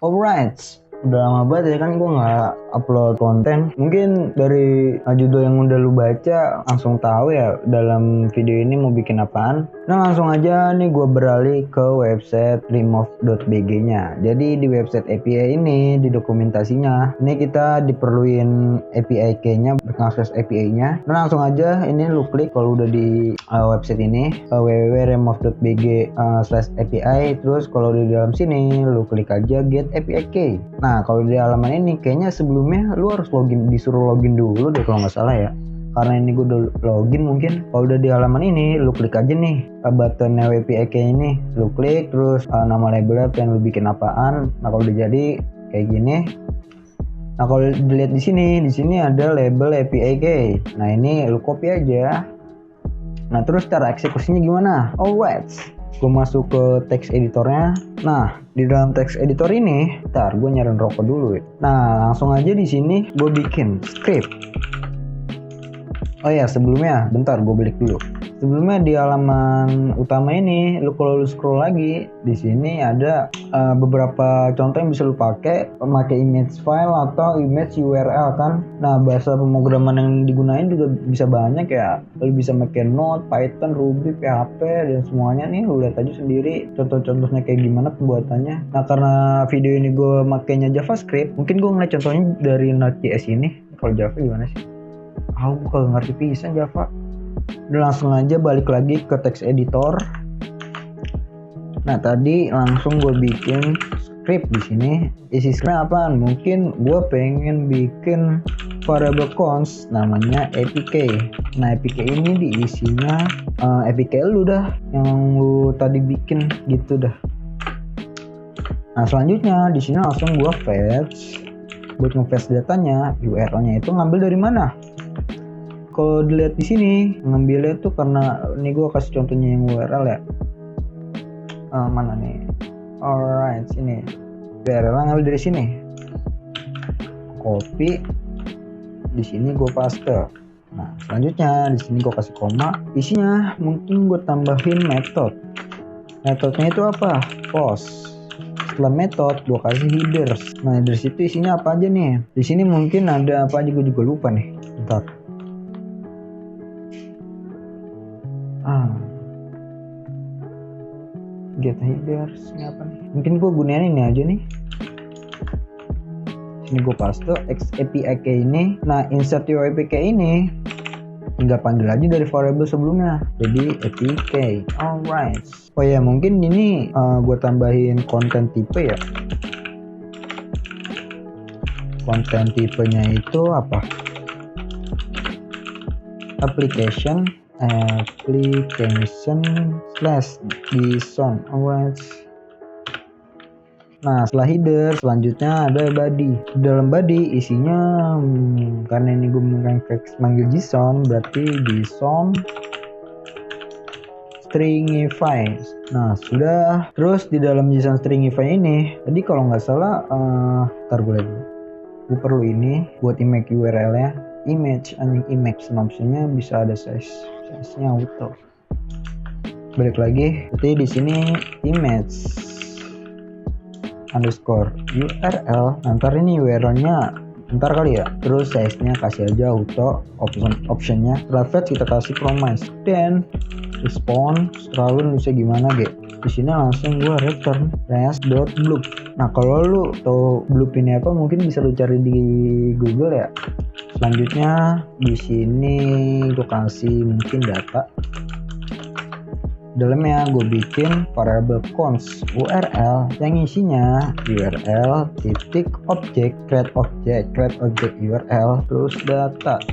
Alright, udah lama banget ya kan gue nggak upload konten. Mungkin dari judul yang udah lu baca langsung tahu ya dalam video ini mau bikin apaan. Nah langsung aja nih gue beralih ke website remove.bg-nya. Jadi di website API ini di dokumentasinya ini kita diperluin API key-nya, mengakses API-nya. Nah langsung aja ini lu klik kalau udah di website ini www.remove.bg/API. Terus kalau di dalam sini lu klik aja get API key. Nah kalau di halaman ini kayaknya sebelumnya lu harus disuruh login dulu deh kalau nggak salah ya. Karena ini gue udah login mungkin. Kalau udah di halaman ini lu klik aja nih button API key ini, lu klik terus nama labelnya pengen lu bikin apaan. Nah kalau udah jadi kayak gini. Nah kalau dilihat di sini ada label API key. Nah ini lu copy aja. Nah terus cara eksekusinya gimana? Alright, gue masuk ke text editornya. Nah di dalam text editor ini, ntar gue nyari rokok dulu ya. Nah langsung aja di sini gue bikin script. Oh ya sebelumnya, bentar gue balik dulu. Sebelumnya di halaman utama ini, kalau lu scroll lagi, di sini ada beberapa contoh yang bisa lu pakai image file atau image URL kan. Nah bahasa pemrograman yang digunain juga bisa banyak ya. Lu bisa pakai Node, Python, Ruby, PHP dan semuanya nih. Lu lihat aja sendiri contoh-contohnya kayak gimana pembuatannya. Nah karena video ini gue makainya JavaScript, mungkin gue ngeliat contohnya dari Node.js ini. Kalau Java gimana sih? Aku kalau ngerti pisan Java. Udah langsung aja balik lagi ke text editor. Nah tadi langsung gue bikin script di sini. Isi script apaan? Mungkin gue pengen bikin variable const namanya APK. Nah APK ini diisinya APK lu dah yang lu tadi bikin gitu dah. Nah selanjutnya di sini langsung gue fetch. Buat nge-fetch datanya, URL-nya itu ngambil dari mana? Kalau dilihat di sini ngambilnya tuh karena ini gue kasih contohnya yang URL ya. Mana nih? Alright, sini. URL ngambil dari sini. Copy. Di sini gue paste. Nah, selanjutnya di sini gue kasih koma. Isinya mungkin gue tambahin method. Metodenya itu apa? Post. Setelah method gue kasih headers. Nah, dari situ isinya apa aja nih? Di sini mungkin ada apa aja gue juga lupa nih. Bentar. Get headers ini apa nih? Mungkin gue gunain ini aja nih. Sini gue paste API key ini. Nah insert your API key ini tinggal panggil aja dari variable sebelumnya. Jadi API key. Alright. Oh ya mungkin ini gue tambahin konten tipe ya. Konten tipenya itu apa? Application /JSON. Alright. Nah setelah header selanjutnya ada body. Di dalam body isinya karena ini gue manggil JSON berarti JSON stringify. Nah sudah. Terus di dalam JSON stringify ini tadi kalau nggak salah ntar gue lihat. Gue perlu ini buat image URL nya. Image optionnya bisa ada size-nya auto. Balik lagi, berarti di sini image underscore URL. Ntar ini URL-nya ntar kali ya. Terus size-nya kasih aja auto, optionnya. Setelah fetch kita kasih promise. Dan response terlalu nulisnya gimana ge? Di sini langsung gua return res.bloop. Nah kalau lu tahu bloop ini apa mungkin bisa lu cari di Google ya. Selanjutnya di sini gue kasih mungkin data. Dalamnya gue bikin variable const URL yang isinya URL titik object create object URL terus data.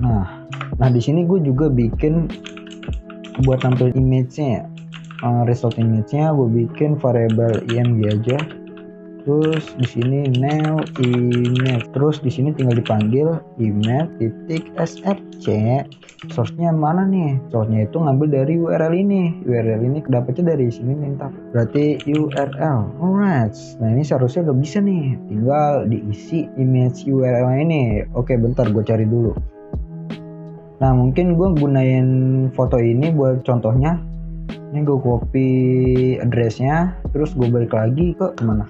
Nah di sini gue juga bikin buat tampil image-nya ya. Result image-nya gue bikin variable img aja. Terus di sini new image. Terus di sini tinggal dipanggil image.src. Source-nya mana nih? Source-nya itu ngambil dari URL ini. URL ini dapetnya dari sini nih ntar. Berarti URL. Alright. Nah ini seharusnya udah bisa nih. Tinggal diisi image URL ini. Oke bentar gue cari dulu. Nah mungkin gue gunain foto ini buat contohnya. Ini gue copy addressnya, terus gue balik lagi ke kemana?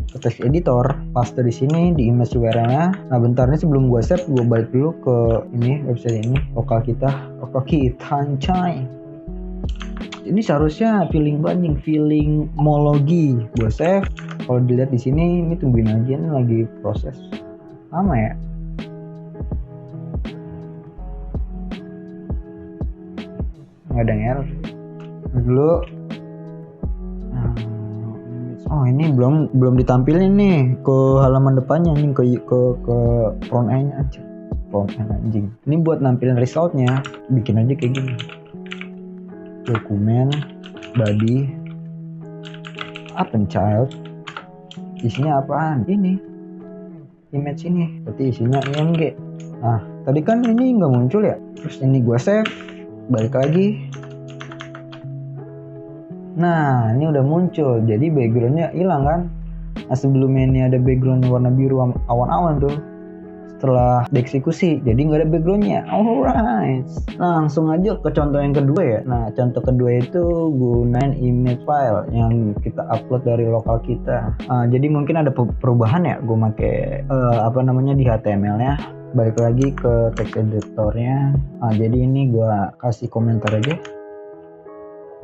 ke text editor, paste di sini di image URL-nya. Nah bentar nih sebelum gue save, gue balik dulu ke ini website ini, lokal kita anjay. Ini seharusnya feeling mologi. Gue save. Kalau dilihat di sini, ini tungguin aja, ini lagi proses. Lama ya. Nggak ada error. Dulu. Oh ini belum ditampilin nih ke halaman depannya nih, ke front end-nya aja. Front end anjing. Ini buat nampilin resultnya, bikin aja kayak gini. Dokumen, body, child. Isinya apaan? Ini image ini. Berarti isinya img. Nah tadi kan ini nggak muncul ya. Terus ini gue save, balik lagi. Nah ini udah muncul, jadi backgroundnya hilang kan. Nah sebelumnya ini ada background warna biru awan-awan tuh, setelah dieksekusi jadi nggak ada backgroundnya. Alright, nah, langsung aja ke contoh yang kedua ya. Nah contoh kedua itu gunain image file yang kita upload dari lokal kita. Jadi mungkin ada perubahan ya, gue pakai di HTML nya. Balik lagi ke text editornya. Jadi ini gue kasih komentar aja,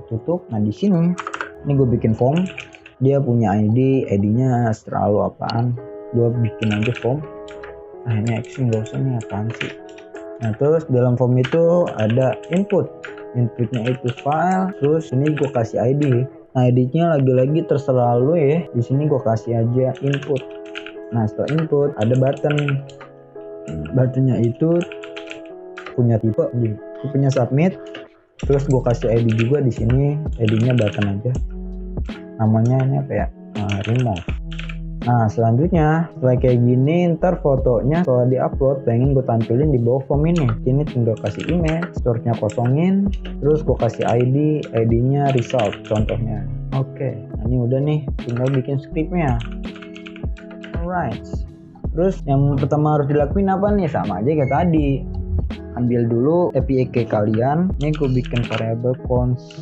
tutup. Nah di sini ini gue bikin form, dia punya ID-nya selalu apaan, gue bikin aja form. Nah ini action gak usah nih, apaan sih. Nah terus dalam form itu ada inputnya itu file, terus ini gue kasih ID. Nah ID-nya lagi-lagi terserah lu ya, di sini gue kasih aja input. Nah setelah input ada buttonnya itu punya tipe, tipenya submit. Terus gue kasih ID juga di sini, ID-nya button aja. Namanya ini apa ya? Remove. Nah selanjutnya setelah kayak gini, ntar fotonya setelah diupload pengen gue tampilin di bawah form ini. Ini tinggal kasih image, storage-nya kosongin, terus gue kasih ID-nya result contohnya. Oke, nah ini udah nih, tinggal bikin scriptnya. Alright. Terus yang pertama harus dilakuin apa nih? Sama aja kayak tadi. Ambil dulu API key kalian. Ini gue bikin variable const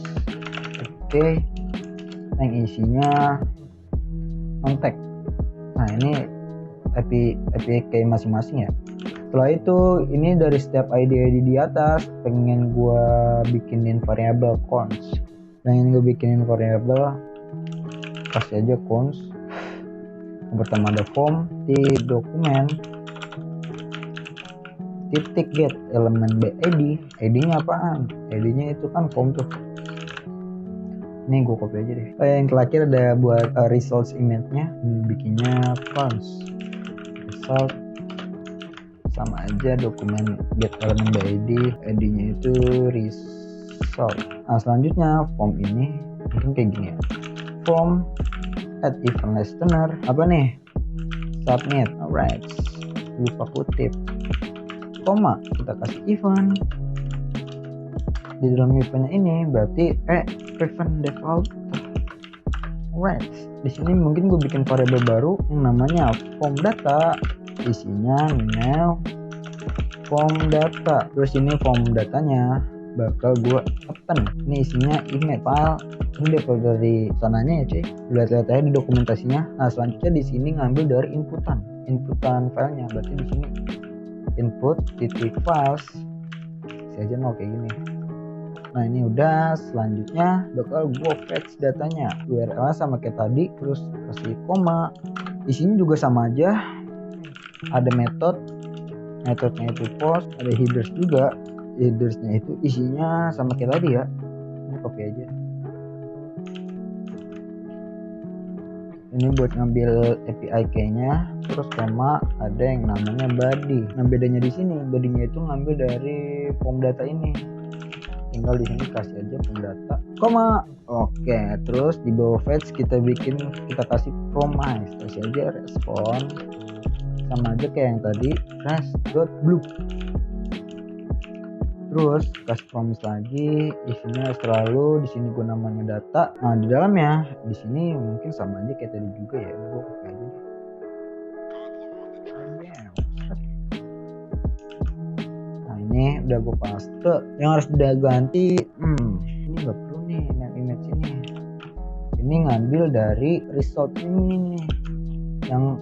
yang isinya contact. Nah ini API key masing-masing ya. Setelah itu ini dari setiap ID di atas pengen gue bikinin variable const. Pengen gue bikinin variable, kasih aja const. Yang pertama ada form di dokumen titik get elemen ID-nya apaan? ID-nya itu kan form tuh. Ini gue copy aja deh. Yang terakhir ada buat results image-nya, bikinnya const result, sama aja dokumen get elemen ID-nya itu result. Nah selanjutnya form ini mungkin kayak gini ya. Form add event listener, apa nih? Submit. Alright, lupa kutip, koma, kita kasih event. Di dalam eventnya ini berarti prevent default. Alright, di sini mungkin gue bikin variable baru yang namanya form data, isinya new form data. Terus ini form datanya bakal gue open. Ini isinya image file. Ini default dari sananya ya cuy. Lihat-lihat aja di dokumentasinya. Nah selanjutnya di sini ngambil dari inputan filenya. Berarti di sini input titik files. Saya aja mau kayak gini. Nah ini udah, selanjutnya bakal gue fetch datanya, URL sama kayak tadi, terus kasih koma. Isinya juga sama aja, ada metodenya itu post, ada headers juga. Headersnya itu isinya sama kayak tadi ya. Ini copy aja. Ini buat ngambil API key-nya, terus koma, ada yang namanya body. Nah bedanya di sini, body-nya itu ngambil dari form data ini. Tinggal di sini kasih aja form data, koma. Oke, terus di bawah fetch kita kasih promise, kasih aja respon, sama aja kayak yang tadi, res.blue. Terus kasih promise lagi, isinya selalu di sini gue namanya data. Nah di dalamnya di sini mungkin sama aja kayak tadi juga ya, gue pakai aja. Nah ini udah gue paste. Yang harus diganti, ini nggak perlu nih yang image ini. Ini ngambil dari result ini nih. yang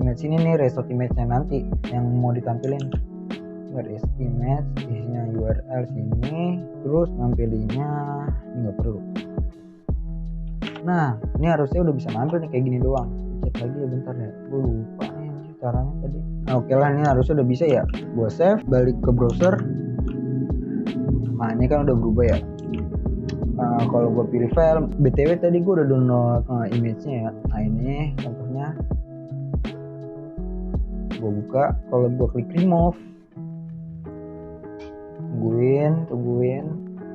image ini nih, resort image-nya nanti yang mau ditampilin. Resort image isinya URL sini, terus nampilinnya ini nggak perlu. Nah ini harusnya udah bisa nampil nih kayak gini doang. Cek lagi ya bentar ya, gue lupa nih caranya tadi. Nah, oke lah, ini harusnya udah bisa ya. Gue save, balik ke browser. Nah ini kan udah berubah ya. Kalau gue pilih file, btw tadi gue udah download image-nya ya. Nah ini contohnya, gue buka. Kalau gue klik remove, tungguin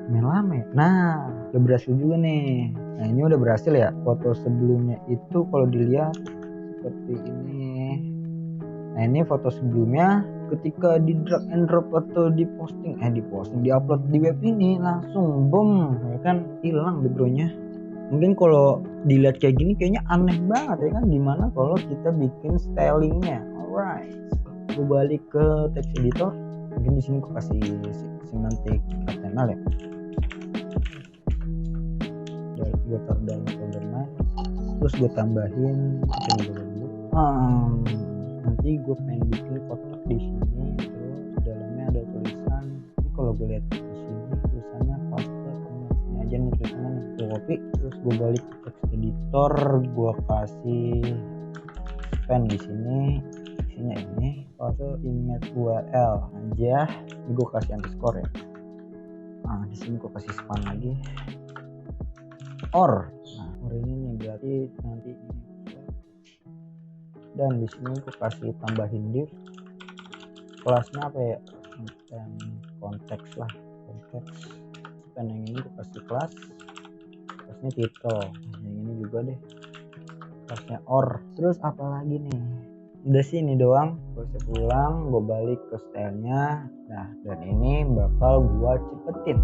main lama ya. Nah udah berhasil juga nih. Nah ini udah berhasil ya. Foto sebelumnya itu kalau dilihat seperti ini. Nah ini foto sebelumnya ketika di drag and drop atau di upload di web ini langsung boom ya kan, hilang backgroundnya. Mungkin kalau dilihat kayak gini kayaknya aneh banget ya kan, gimana kalau kita bikin stylingnya. Alright, gue balik ke text editor. Mungkin di sini gue kasih semantik HTML ya. Gue taruh dalam folder main, terus gue tambahin nanti gue pengen bikin kotak di sini, terus dalamnya ada tulisan. Ini kalau gue lihat di sini tulisannya paste, sini aja nih tulisannya nih. Gue copy, terus gue balik ke text editor, gue kasih pen di sini, isinya ini paste image URL aja. Ini gue kasih underscore ya. Nah di sini gue kasih span lagi. Or ini nih berarti nanti ini. Dan di sini aku kasih tambahin div, kelasnya apa ya, dan konteks lah, konteks. Dan yang ini aku kasih kelasnya title. Yang ini juga deh kelasnya or. Terus apa lagi nih, udah sih ini doang. Gue pulang, gue balik ke stylenya. Nah dan ini bakal gue cepetin.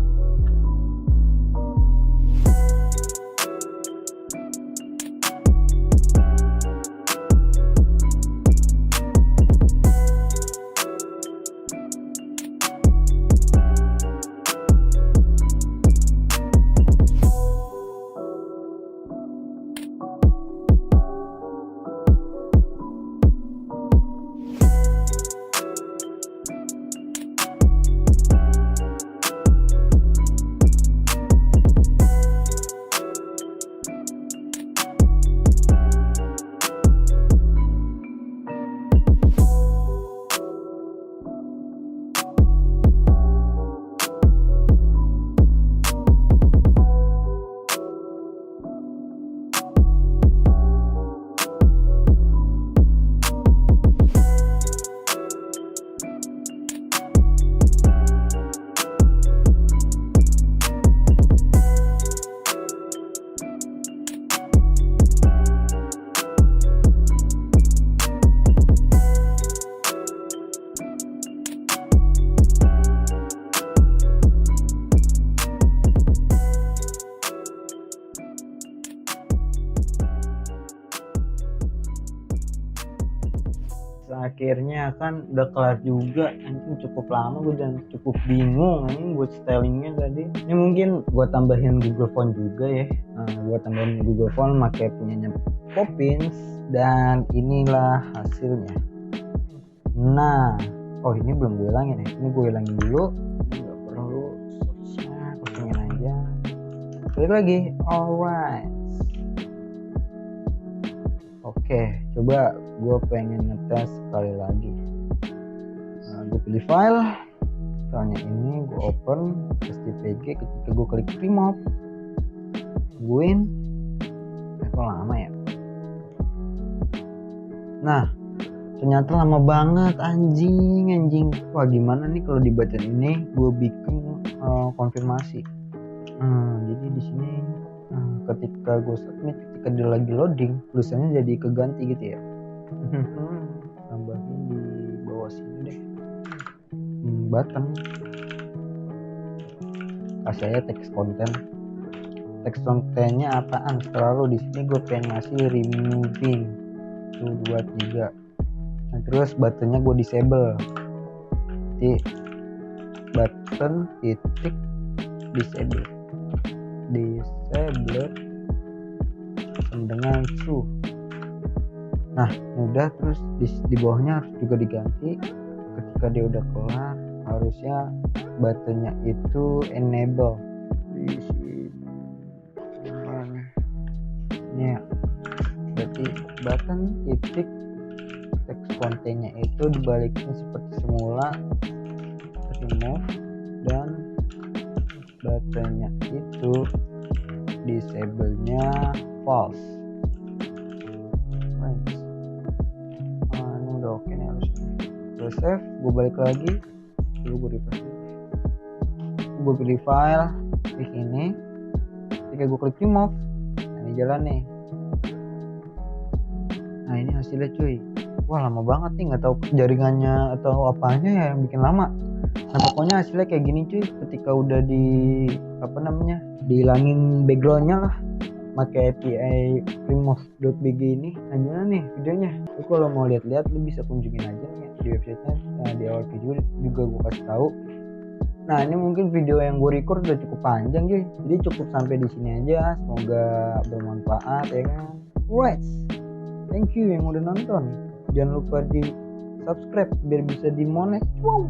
Akhirnya kan udah kelar juga. Anjing cukup lama gue dan cukup bingung ini buat stylingnya tadi. Ini mungkin gue tambahin Google Font juga ya. Gue tambahin Google Font pakai punyanya Poppins, dan inilah hasilnya. Nah ini belum gue hilangin ya. Ini gue hilangin dulu, nggak perlu source-nya, kosongin aja. Balik lagi. Alright, oke, coba gue pengen ngetes sekali lagi. Gue pilih file, filenya ini gue open STPG. Ketika gue klik remove, tungguin. Kok lama ya? Nah ternyata lama banget, anjing. Wah gimana nih kalau dibaca ini gue bikin konfirmasi. Jadi di sini ketika gue submit, ketika dia lagi loading, tulisannya jadi keganti gitu ya. Tambahin di bawah sini deh button, kasih aja teks kontennya apaan. Terlalu di sini gue pengen ngasih removing 1 2 3. Nah, terus buttonnya gue disable, button titik disable sama dengan true. Nah udah, terus di bawahnya harus juga diganti. Ketika dia udah kelar harusnya buttonnya itu enable di sini. Mana ini ya, berarti button titik text kontennya itu dibalikin seperti semula, remove, dan buttonnya itu disable-nya false. Nice. Ini udah oke nih harusnya. Gue save, gue balik lagi, dulu gue refresh. Gue pilih file, klik ini, ketika gue klik remove, nah ini jalan nih. Nah ini hasilnya cuy. Wah lama banget nih, nggak tahu jaringannya atau apanya ya yang bikin lama. Nah pokoknya hasilnya kayak gini cuy. Ketika udah dihilangin backgroundnya lah pakai API remove.bg ini. Nah gimana nih videonya? Lu kalau mau lihat-lihat lu bisa kunjungin aja nih di websitenya. Nah, di awal video juga gue kasih tahu. Nah ini mungkin video yang gue record udah cukup panjang cuy. Jadi cukup sampai di sini aja. Semoga bermanfaat ya kan. Right. Thank you yang udah nonton. Jangan lupa di subscribe biar bisa dimonet. Wow.